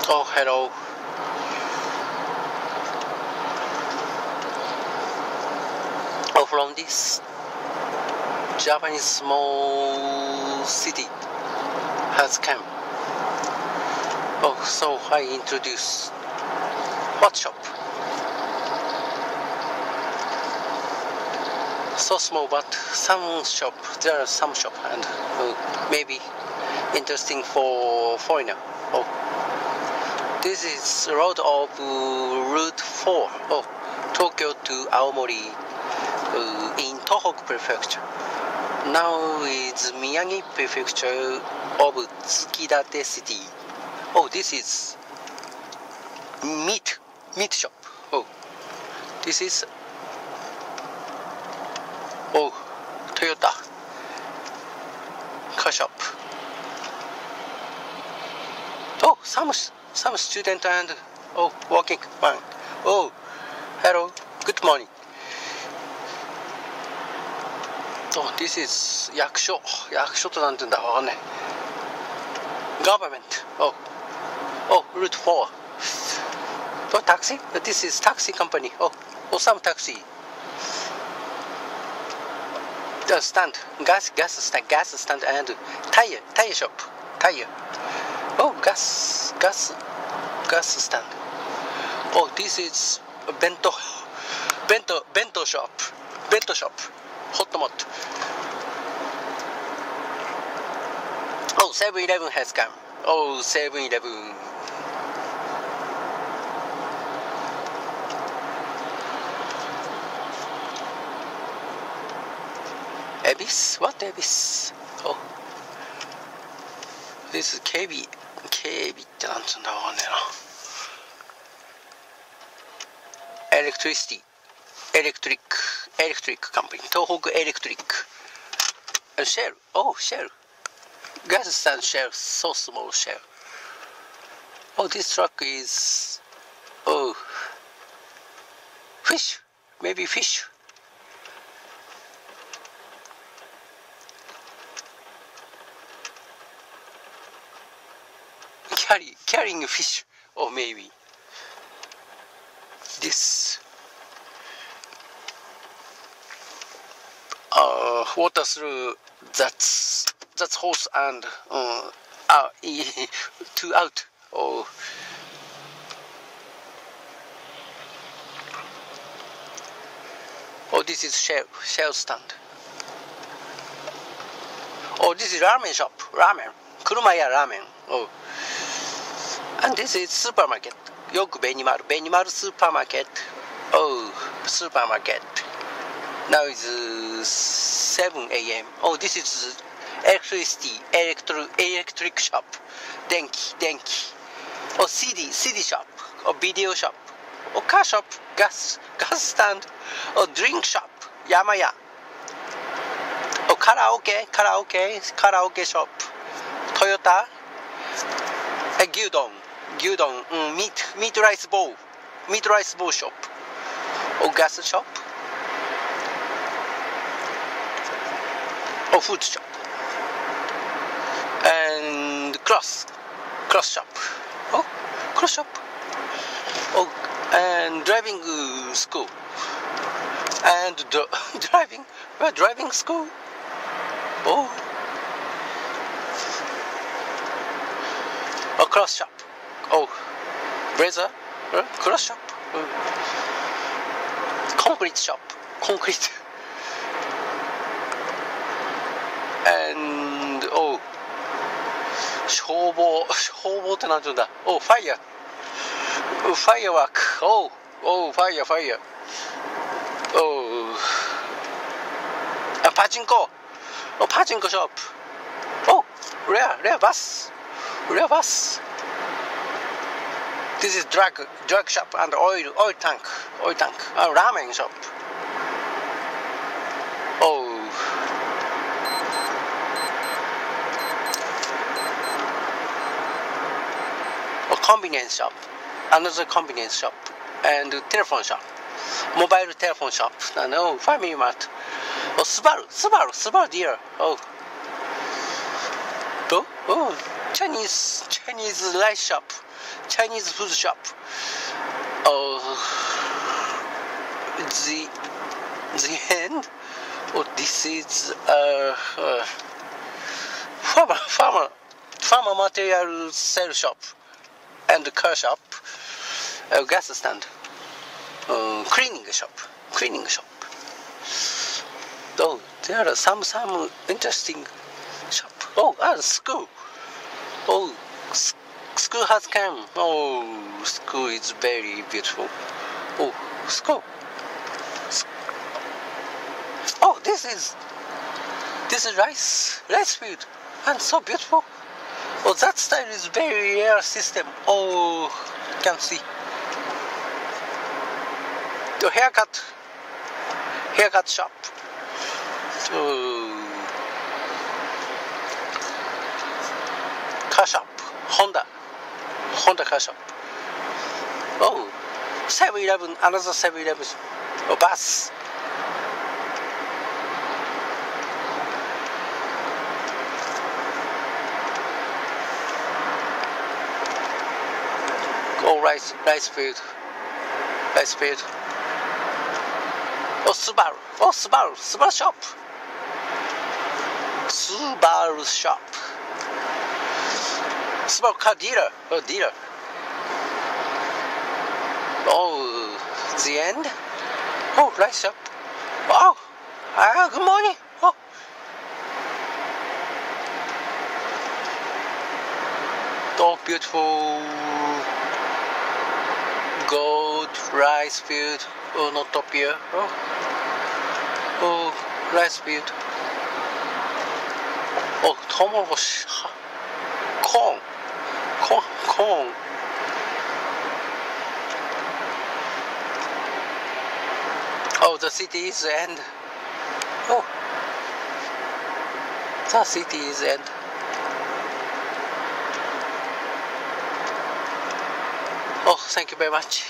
Oh, hello. Oh, from this Japanese small city has come. Oh, so I introduce what shop? So small, but some shop. There are some shop, and maybe interesting for foreigner. Oh, this is road of Route 4. Oh, Tokyo to Aomori in Tohoku Prefecture. Now it's Miyagi Prefecture of Tsukidate City. Oh, this is meat shop. Oh, this is Toyota car shop. Oh, some student and working man. Oh, hello, good morning. Oh, this is 役所ってなんて言うんだわかんない。Government. Oh, Route 4. Oh, taxi? This is taxi company. Oh, some taxi. The stand, gas stand and tire shop. Tire. Oh, gas stand. Oh, this is a bento shop. Hot pot. Oh, 7-Eleven has come. Oh, 7-Eleven. Ebis? What Ebis? Oh. This is KB ってなんつうんだわかんねえな。Electric company. Tohoku Electric. And Shell. Oh, Shell. Gas stand Shell. So small Shell. Oh, this truck is... Oh. Fish. Maybe fish. Carrying fish. Or maybe. This... water through that's hose and two out. Oh, this is shell stand. Oh, this is ramen shop. Ramen. Kurumaya ramen. Oh, and this is supermarket. Yoku Benimaru supermarket. Oh, supermarket. Now it's 7 a.m. Oh, this is electricity, electric shop, denki. Oh, CD shop, or video shop, or car shop, gas stand, or drink shop, Yamaya. Oh, karaoke shop, Toyota, gyudon, meat rice bowl shop, or gas shop. Oh, food shop and cross shop. Oh, cross shop. Oh, and driving school and driving school. Oh, cross shop. Oh, blazer, cross shop. Concrete shop. And 消防ってなんて言うんだ。Oh, firework. Oh, fire. Oh, pachinko. Oh, pachinko shop. Oh, rear bus. This is drug shop and oil tank. Ramen shop. Oh. Convenience shop, another convenience shop, and telephone shop, mobile telephone shop, and family mart. Oh, Subaru dealer. Oh, Chinese rice shop, Chinese food shop. The end. Oh, this is farmer material sale shop and car shop, gas stand, cleaning shop. Oh, there are some interesting shop. Oh, school. Oh, school has come. Oh, school is very beautiful. Oh, school. Oh, this is rice field, and so beautiful. Oh, that style is very rare system. Oh, can see. The haircut shop. Car shop, Honda car shop. Oh, 7-Eleven, another 7-Eleven. Oh, bus. Oh, rice field. Oh, Subaru shop. Subaru car dealer. Oh, dealer. Oh, the end. Oh, rice shop. Oh, good morning. Oh, beautiful gold rice field. Oh, not top here. Oh, rice field. Oh, tomoboshi. Corn. Oh, the city is the end. Oh, the city is the end. Oh, thank you very much.